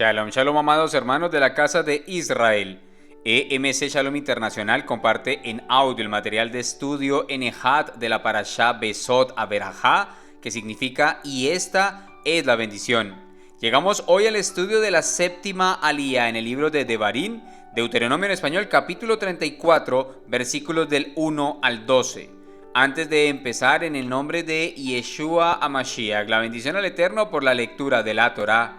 Shalom, shalom, amados hermanos de la casa de Israel. EMC Shalom Internacional comparte en audio el material de estudio Enejat de la Parashá Besot Aberajá, que significa y esta es la bendición. Llegamos hoy al estudio de la séptima aliyá en el libro de Devarim, Deuteronomio en español, capítulo 34, versículos del 1 al 12. Antes de empezar, en el nombre de Yeshua HaMashiach, la bendición al Eterno por la lectura de la Torá.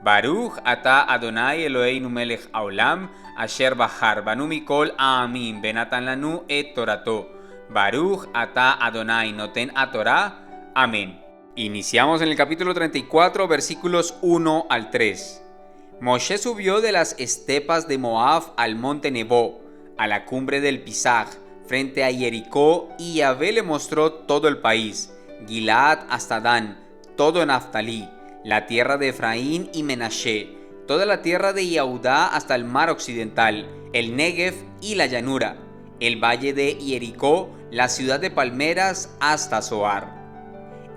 Baruch ata Adonai Eloheinu melech haolam, asher bahar banu mikol ha'amim benatan lanu et torato. Baruch ata Adonai noten haTorá. Amén. Iniciamos en el capítulo 34, versículos 1 al 3. Moshe subió de las estepas de Moab al monte Nebo, a la cumbre del Pisaj, frente a Jericó, y Yahvé le mostró todo el país, Gilead hasta Dan, todo Naftalí, la tierra de Efraín y Menashe, toda la tierra de Yehudá hasta el mar occidental, el Negev y la llanura, el valle de Jericó, la ciudad de palmeras hasta Zoar.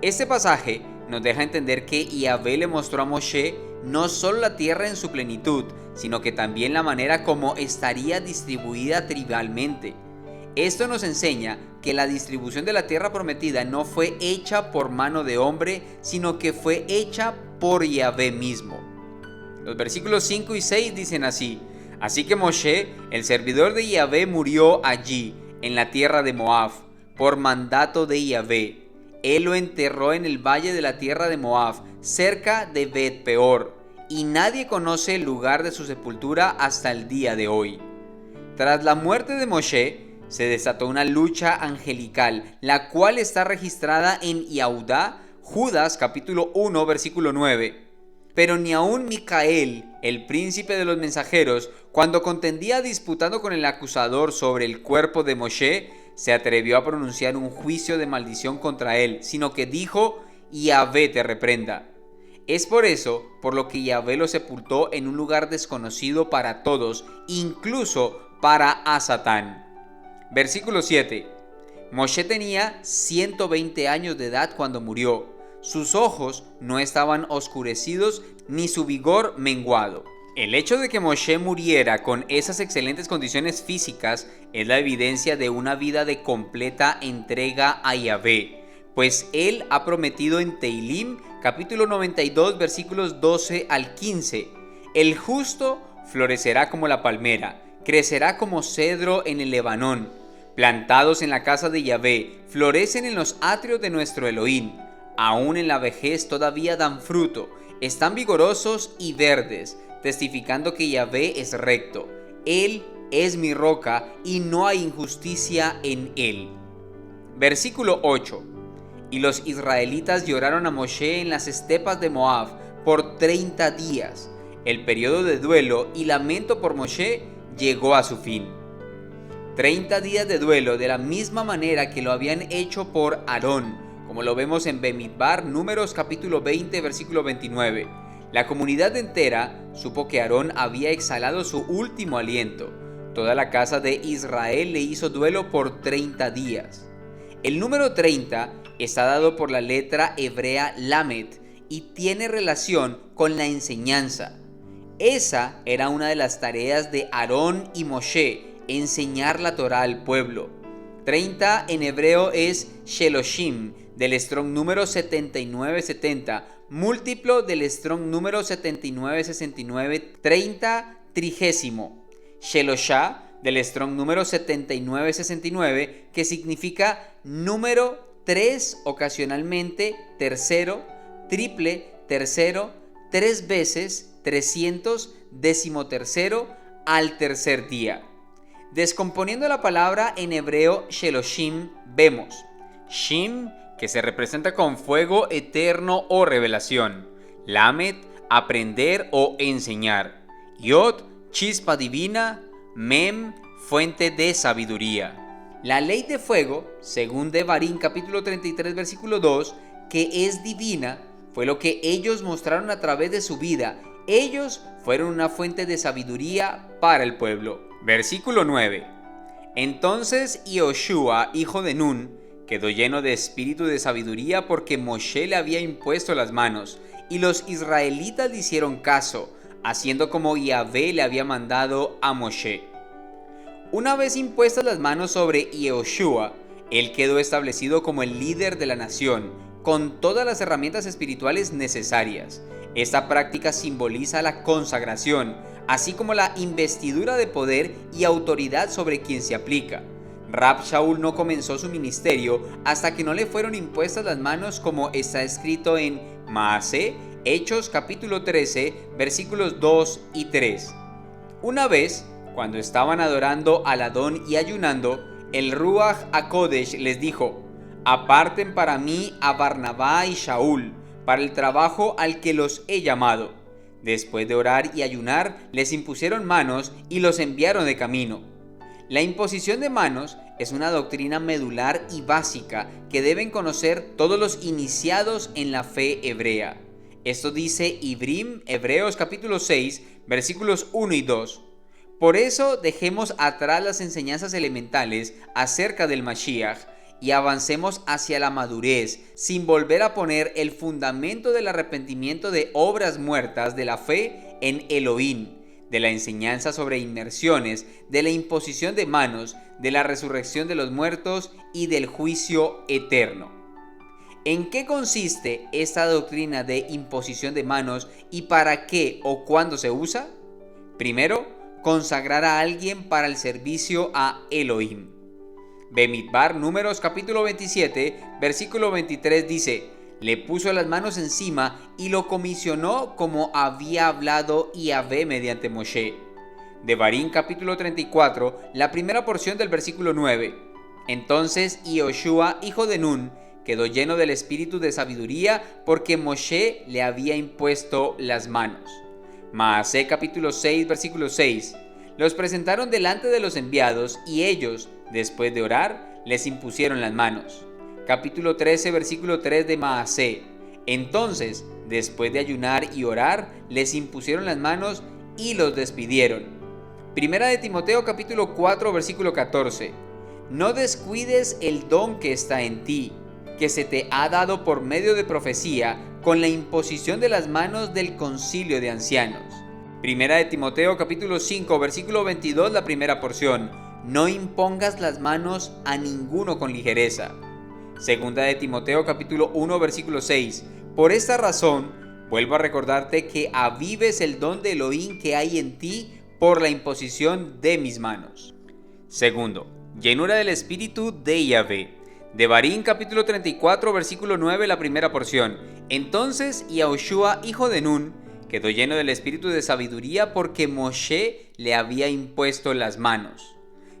Este pasaje nos deja entender que Yahvé le mostró a Moshe no solo la tierra en su plenitud, sino que también la manera como estaría distribuida tribalmente. Esto nos enseña que la distribución de la tierra prometida no fue hecha por mano de hombre, sino que fue hecha por Yahvé mismo. Los versículos 5 y 6 dicen así: Así que Moshe, el servidor de Yahvé, murió allí, en la tierra de Moab, por mandato de Yahvé. Él lo enterró en el valle de la tierra de Moab, cerca de Bet Peor, y nadie conoce el lugar de su sepultura hasta el día de hoy. Tras la muerte de Moshe, se desató una lucha angelical, la cual está registrada en Yehudá, Judas capítulo 1 versículo 9. Pero ni aun Micael, el príncipe de los mensajeros, cuando contendía disputando con el acusador sobre el cuerpo de Moshe, se atrevió a pronunciar un juicio de maldición contra él, sino que dijo: Yahvé te reprenda. Es por eso por lo que Yahvé lo sepultó en un lugar desconocido para todos, incluso para Satán. Versículo 7. Moshe tenía 120 años de edad cuando murió. Sus ojos no estaban oscurecidos ni su vigor menguado. El hecho de que Moshe muriera con esas excelentes condiciones físicas es la evidencia de una vida de completa entrega a Yahvé, pues él ha prometido en Teilim, capítulo 92, versículos 12 al 15: El justo florecerá como la palmera, crecerá como cedro en el Lebanón. Plantados en la casa de Yahvé, florecen en los atrios de nuestro Elohim. Aún en la vejez todavía dan fruto, están vigorosos y verdes, testificando que Yahvé es recto. Él es mi roca y no hay injusticia en él. Versículo 8. Y los israelitas lloraron a Moshe en las estepas de Moab por 30 días. El periodo de duelo y lamento por Moshe llegó a su fin. 30 días de duelo, de la misma manera que lo habían hecho por Aarón, como lo vemos en Bemidbar, Números capítulo 20, versículo 29. La comunidad entera supo que Aarón había exhalado su último aliento. Toda la casa de Israel le hizo duelo por 30 días. El número 30 está dado por la letra hebrea Lamed y tiene relación con la enseñanza. Esa era una de las tareas de Aarón y Moshe, enseñar la Torá al pueblo. 30 en hebreo es Sheloshim, del Strong número 7970, múltiplo del Strong número 7969, 30 trigésimo. Sheloshá, del Strong número 7969, que significa número 3, ocasionalmente tercero, triple, tercero, 3 veces, 300, decimotercero, al tercer día. Descomponiendo la palabra en hebreo Sheloshim, vemos Shim, que se representa con fuego eterno o revelación; Lamed, aprender o enseñar; Yod, chispa divina; Mem, fuente de sabiduría. La ley de fuego, según Devarim capítulo 33 versículo 2, que es divina, fue lo que ellos mostraron a través de su vida. Ellos fueron una fuente de sabiduría para el pueblo. Versículo 9. Entonces Yoshua, hijo de Nun, quedó lleno de espíritu de sabiduría porque Moshe le había impuesto las manos, y los israelitas le hicieron caso, haciendo como Yahvé le había mandado a Moshe. Una vez impuestas las manos sobre Yehoshua, él quedó establecido como el líder de la nación, con todas las herramientas espirituales necesarias. Esta práctica simboliza la consagración, así como la investidura de poder y autoridad sobre quien se aplica. Rab Shaul no comenzó su ministerio hasta que no le fueron impuestas las manos, como está escrito en Maaseh, Hechos capítulo 13, versículos 2 y 3. Una vez, cuando estaban adorando al Adón y ayunando, el Ruach HaKodesh les dijo: aparten para mí a Barnabá y Shaul, para el trabajo al que los he llamado. Después de orar y ayunar, les impusieron manos y los enviaron de camino. La imposición de manos es una doctrina medular y básica que deben conocer todos los iniciados en la fe hebrea. Esto dice Ibrim, Hebreos capítulo 6, versículos 1 y 2. Por eso dejemos atrás las enseñanzas elementales acerca del Mashiach y avancemos hacia la madurez, sin volver a poner el fundamento del arrepentimiento de obras muertas de la fe en Elohim, de la enseñanza sobre inmersiones, de la imposición de manos, de la resurrección de los muertos y del juicio eterno. ¿En qué consiste esta doctrina de imposición de manos y para qué o cuándo se usa? Primero, consagrar a alguien para el servicio a Elohim. Bemidbar, Números capítulo 27, versículo 23 dice: le puso las manos encima y lo comisionó como había hablado Yahvé mediante Moshe. Devarim capítulo 34, la primera porción del versículo 9. Entonces Yehoshua, hijo de Nun, quedó lleno del espíritu de sabiduría porque Moshe le había impuesto las manos. Maaseh capítulo 6, versículo 6. Los presentaron delante de los enviados y ellos, después de orar, les impusieron las manos. Capítulo 13, versículo 3 de Maaseh. Entonces, después de ayunar y orar, les impusieron las manos y los despidieron. Primera de Timoteo capítulo 4, versículo 14. No descuides el don que está en ti, que se te ha dado por medio de profecía, con la imposición de las manos del concilio de ancianos. Primera de Timoteo capítulo 5, versículo 22, la primera porción. No impongas las manos a ninguno con ligereza. Segunda de Timoteo capítulo 1, versículo 6. Por esta razón, vuelvo a recordarte que avives el don de Elohim que hay en ti por la imposición de mis manos. Segundo, llenura del espíritu de Yahvé. Devarim capítulo 34, versículo 9, la primera porción. Entonces Yehoshua, hijo de Nun, quedó lleno del espíritu de sabiduría porque Moshe le había impuesto las manos.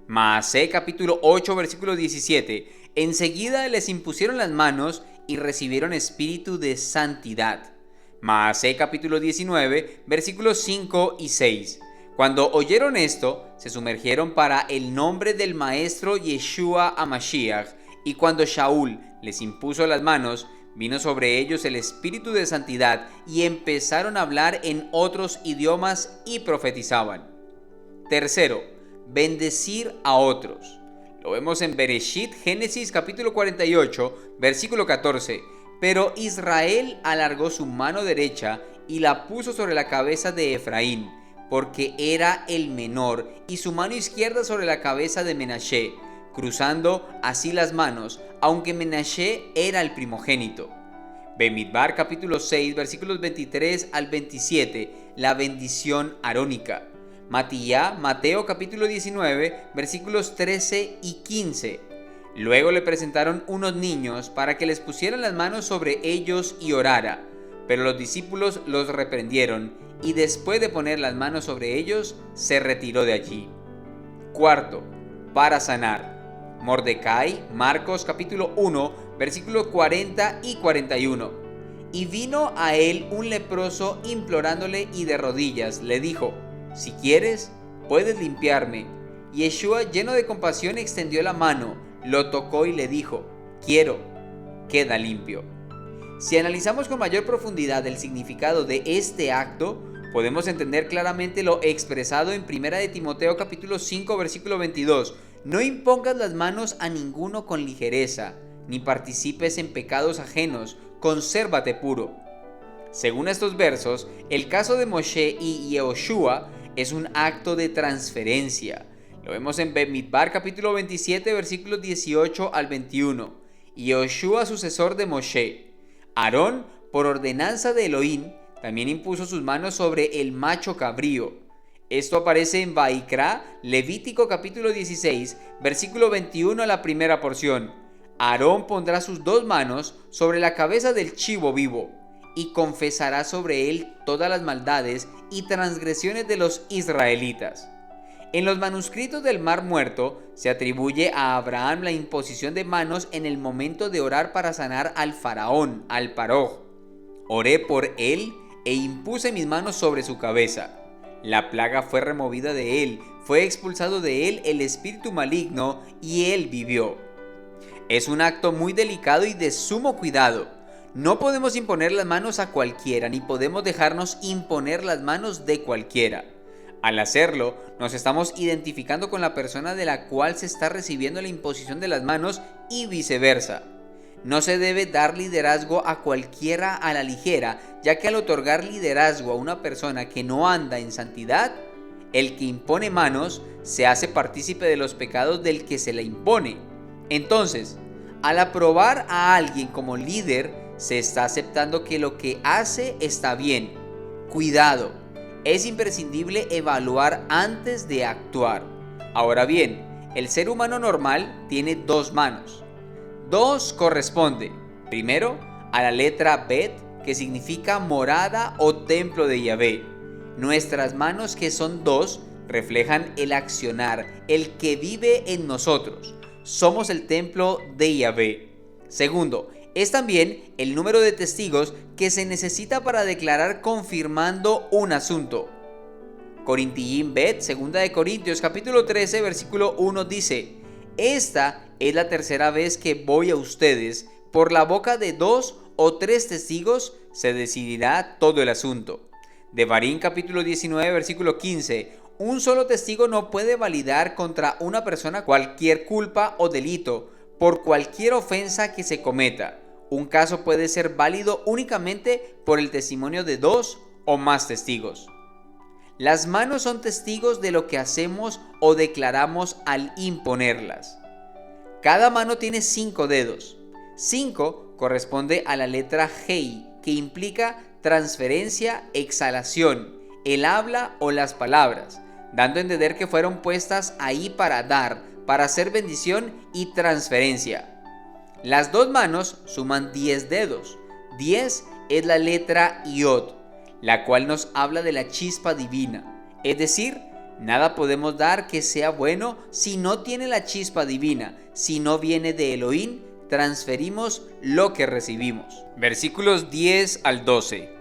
Maaseh capítulo 8, versículo 17. Enseguida les impusieron las manos y recibieron espíritu de santidad. Maaseh capítulo 19, versículos 5 y 6. Cuando oyeron esto, se sumergieron para el nombre del maestro Yeshua HaMashiach, y cuando Shaul les impuso las manos, vino sobre ellos el espíritu de santidad y empezaron a hablar en otros idiomas y profetizaban. Tercero, bendecir a otros. Lo vemos en Bereshit, Génesis capítulo 48, versículo 14. Pero Israel alargó su mano derecha y la puso sobre la cabeza de Efraín, porque era el menor, y su mano izquierda sobre la cabeza de Menashe, cruzando así las manos, aunque Menashe era el primogénito. Bemidbar capítulo 6, versículos 23 al 27, la bendición arónica. Mateo capítulo 19, versículos 13 y 15. Luego le presentaron unos niños para que les pusieran las manos sobre ellos y orara, pero los discípulos los reprendieron y después de poner las manos sobre ellos, se retiró de allí. Cuarto, para sanar. Mordecai, Marcos capítulo 1, versículos 40 y 41. Y vino a él un leproso implorándole y de rodillas le dijo: si quieres, puedes limpiarme. Y Yeshua, lleno de compasión, extendió la mano, lo tocó y le dijo: quiero, queda limpio. Si analizamos con mayor profundidad el significado de este acto, podemos entender claramente lo expresado en 1 de Timoteo capítulo 5, versículo 22. No impongas las manos a ninguno con ligereza, ni participes en pecados ajenos, consérvate puro. Según estos versos, el caso de Moshe y Yehoshua es un acto de transferencia. Lo vemos en Bamidbar capítulo 27 versículos 18 al 21. Yehoshua, sucesor de Moshe. Aarón, por ordenanza de Elohim, también impuso sus manos sobre el macho cabrío. Esto aparece en Vaikra, Levítico capítulo 16, versículo 21 a la primera porción. Aarón pondrá sus dos manos sobre la cabeza del chivo vivo y confesará sobre él todas las maldades y transgresiones de los israelitas. En los manuscritos del Mar Muerto se atribuye a Abraham la imposición de manos en el momento de orar para sanar al faraón, al Paroj. Oré por él e impuse mis manos sobre su cabeza. La plaga fue removida de él, fue expulsado de él el espíritu maligno y él vivió. Es un acto muy delicado y de sumo cuidado. No podemos imponer las manos a cualquiera, ni podemos dejarnos imponer las manos de cualquiera. Al hacerlo, nos estamos identificando con la persona de la cual se está recibiendo la imposición de las manos y viceversa. No se debe dar liderazgo a cualquiera a la ligera, ya que al otorgar liderazgo a una persona que no anda en santidad, el que impone manos se hace partícipe de los pecados del que se le impone. Entonces, al aprobar a alguien como líder, se está aceptando que lo que hace está bien. Cuidado. Es imprescindible evaluar antes de actuar. Ahora bien, el ser humano normal tiene dos manos. Dos corresponde, primero, a la letra Bet, que significa morada o templo de Yahvé. Nuestras manos, que son dos, reflejan el accionar, el que vive en nosotros. Somos el templo de Yahvé. Segundo, es también el número de testigos que se necesita para declarar confirmando un asunto. Corintiyim Bet, 2 de Corintios capítulo 13 versículo 1 dice: Esta es la tercera vez que voy a ustedes, por la boca de 2 o 3 testigos se decidirá todo el asunto. Devarim capítulo 19 versículo 15: Un solo testigo no puede validar contra una persona cualquier culpa o delito, por cualquier ofensa que se cometa. Un caso puede ser válido únicamente por el testimonio de 2 o más testigos. Las manos son testigos de lo que hacemos o declaramos al imponerlas. Cada mano tiene 5 dedos. 5 corresponde a la letra Hei, que implica transferencia, exhalación, el habla o las palabras, dando a entender que fueron puestas ahí para dar, para hacer bendición y transferencia. Las dos manos suman 10 dedos. 10 es la letra Yod, la cual nos habla de la chispa divina. Es decir, nada podemos dar que sea bueno si no tiene la chispa divina. Si no viene de Elohim, transferimos lo que recibimos. Versículos 10 al 12.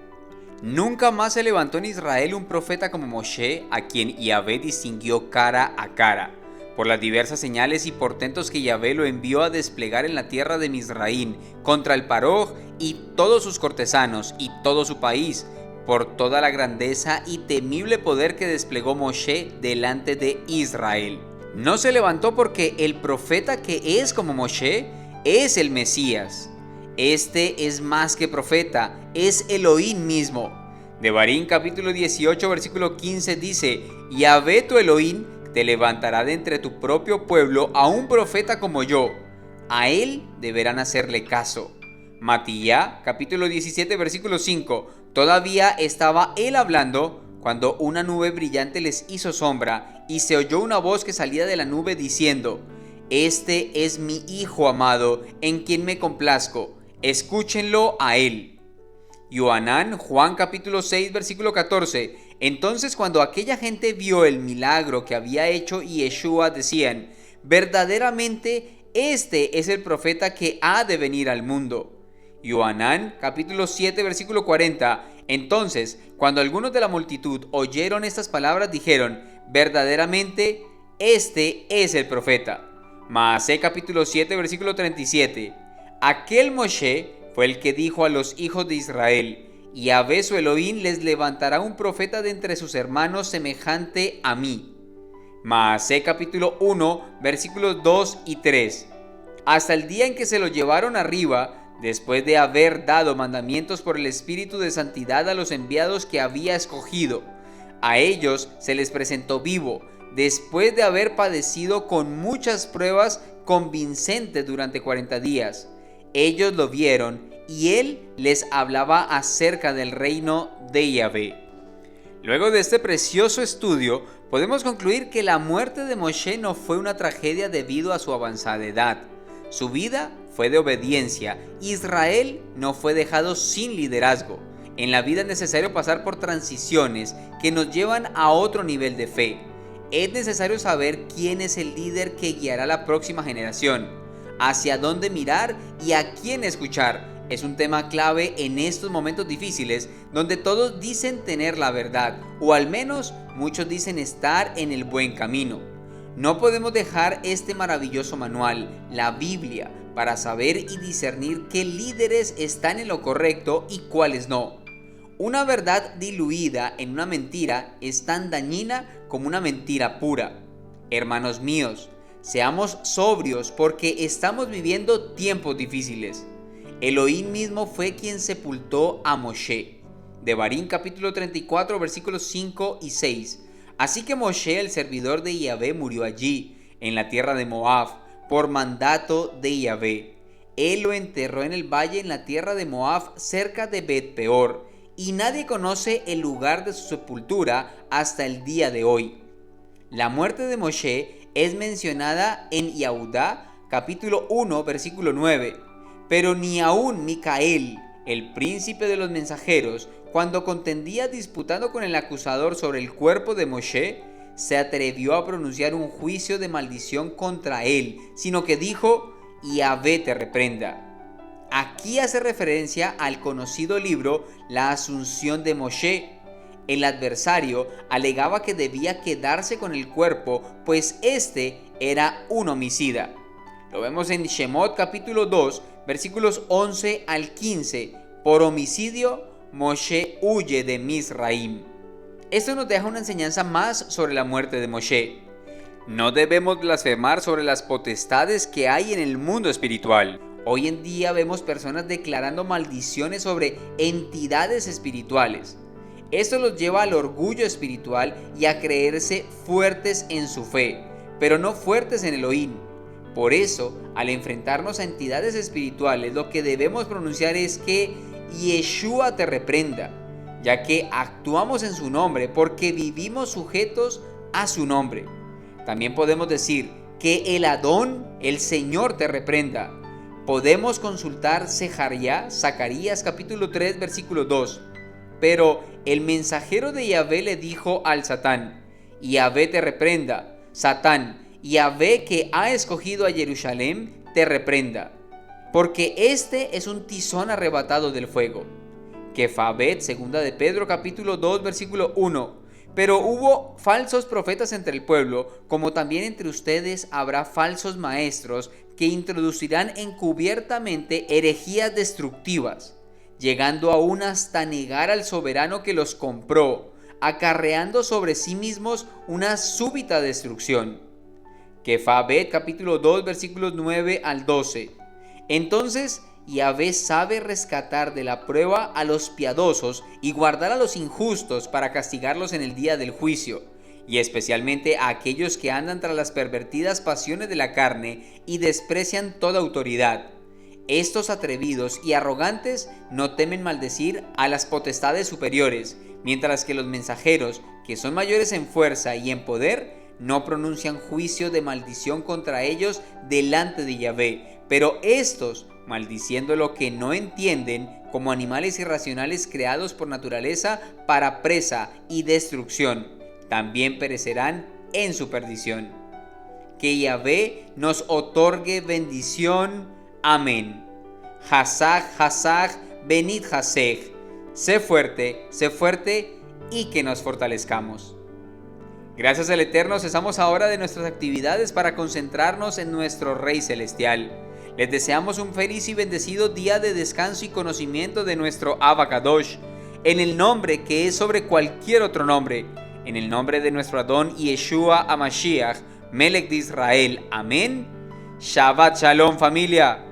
Nunca más se levantó en Israel un profeta como Moshe, a quien Yahvé distinguió cara a cara, por las diversas señales y portentos que Yahvé lo envió a desplegar en la tierra de Mizraín, contra el Paroj y todos sus cortesanos y todo su país, por toda la grandeza y temible poder que desplegó Moshe delante de Israel. No se levantó porque el profeta que es como Moshe es el Mesías. Este es más que profeta, es Elohim mismo. Devarim capítulo 18 versículo 15 dice: Yahvé tu Elohim te levantará de entre tu propio pueblo a un profeta como yo. A él deberán hacerle caso. Matiyá, capítulo 17, versículo 5. Todavía estaba él hablando cuando una nube brillante les hizo sombra y se oyó una voz que salía de la nube diciendo: Este es mi Hijo amado, en quien me complazco. Escúchenlo a él. Yohanan, Juan capítulo 6, versículo 14. Entonces cuando aquella gente vio el milagro que había hecho Yeshua, decían: verdaderamente este es el profeta que ha de venir al mundo. Yohanan capítulo 7 versículo 40. Entonces cuando algunos de la multitud oyeron estas palabras, dijeron: verdaderamente este es el profeta. Maasé capítulo 7 versículo 37. Aquel Moshe fue el que dijo a los hijos de Israel: Yahvé su Elohim les levantará un profeta de entre sus hermanos semejante a mí. Maasé capítulo 1 versículos 2 y 3. Hasta el día en que se lo llevaron arriba, después de haber dado mandamientos por el Espíritu de Santidad a los enviados que había escogido. A ellos se les presentó vivo, después de haber padecido con muchas pruebas convincentes durante 40 días. Ellos lo vieron y él les hablaba acerca del reino de Yahvé. Luego de este precioso estudio, podemos concluir que la muerte de Moshe no fue una tragedia debido a su avanzada edad. Su vida fue de obediencia. Israel no fue dejado sin liderazgo. En la vida es necesario pasar por transiciones que nos llevan a otro nivel de fe. Es necesario saber quién es el líder que guiará a la próxima generación, hacia dónde mirar y a quién escuchar. Es un tema clave en estos momentos difíciles donde todos dicen tener la verdad, o al menos muchos dicen estar en el buen camino. No podemos dejar este maravilloso manual, la Biblia, para saber y discernir qué líderes están en lo correcto y cuáles no. Una verdad diluida en una mentira es tan dañina como una mentira pura. Hermanos míos, seamos sobrios porque estamos viviendo tiempos difíciles. Elohim mismo fue quien sepultó a Moshe. Devarim capítulo 34 versículos 5 y 6. Así que Moshe, el servidor de Yahvé, murió allí, en la tierra de Moab, por mandato de Yahvé. Él lo enterró en el valle en la tierra de Moab, cerca de Bet-peor, y nadie conoce el lugar de su sepultura hasta el día de hoy. La muerte de Moshe es mencionada en Yahudá, capítulo 1, versículo 9. Pero ni aún Micael, el príncipe de los mensajeros, cuando contendía disputando con el acusador sobre el cuerpo de Moshe, se atrevió a pronunciar un juicio de maldición contra él, sino que dijo: Yahvé te reprenda. Aquí hace referencia al conocido libro La Asunción de Moshe. El adversario alegaba que debía quedarse con el cuerpo, pues este era un homicida. Lo vemos en Shemot capítulo 2, versículos 11 al 15. Por homicidio, Moshe huye de Misraim. Esto nos deja una enseñanza más sobre la muerte de Moshe. No debemos blasfemar sobre las potestades que hay en el mundo espiritual. Hoy en día vemos personas declarando maldiciones sobre entidades espirituales. Esto los lleva al orgullo espiritual y a creerse fuertes en su fe, pero no fuertes en Elohim. Por eso, al enfrentarnos a entidades espirituales, lo que debemos pronunciar es que Yeshua te reprenda, ya que actuamos en su nombre porque vivimos sujetos a su nombre. También podemos decir que el Adón, el Señor, te reprenda. Podemos consultar Zacarías capítulo 3 versículo 2. Pero el mensajero de Yahvé le dijo al Satán: Yahvé te reprenda, Satán, Yahvé que ha escogido a Jerusalén te reprenda, porque este es un tizón arrebatado del fuego. Kefabet, segunda de Pedro capítulo 2 versículo 1. Pero hubo falsos profetas entre el pueblo, como también entre ustedes habrá falsos maestros que introducirán encubiertamente herejías destructivas, llegando aún hasta negar al soberano que los compró, acarreando sobre sí mismos una súbita destrucción. Kefabet capítulo 2 versículos 9 al 12. Entonces Yahvé sabe rescatar de la prueba a los piadosos y guardar a los injustos para castigarlos en el día del juicio, y especialmente a aquellos que andan tras las pervertidas pasiones de la carne y desprecian toda autoridad. Estos atrevidos y arrogantes no temen maldecir a las potestades superiores, mientras que los mensajeros, que son mayores en fuerza y en poder, no pronuncian juicio de maldición contra ellos delante de Yahvé, pero estos, maldiciendo lo que no entienden, como animales irracionales creados por naturaleza para presa y destrucción, también perecerán en su perdición. Que Yahvé nos otorgue bendición. Amén. Hazak, Hazak, Benit Hasej. Sé fuerte y que nos fortalezcamos. Gracias al Eterno cesamos ahora de nuestras actividades para concentrarnos en nuestro Rey Celestial. Les deseamos un feliz y bendecido día de descanso y conocimiento de nuestro Abba Kadosh, en el nombre que es sobre cualquier otro nombre, en el nombre de nuestro Adón Yeshua HaMashiach, Melech de Israel. Amén. Shabbat Shalom, familia.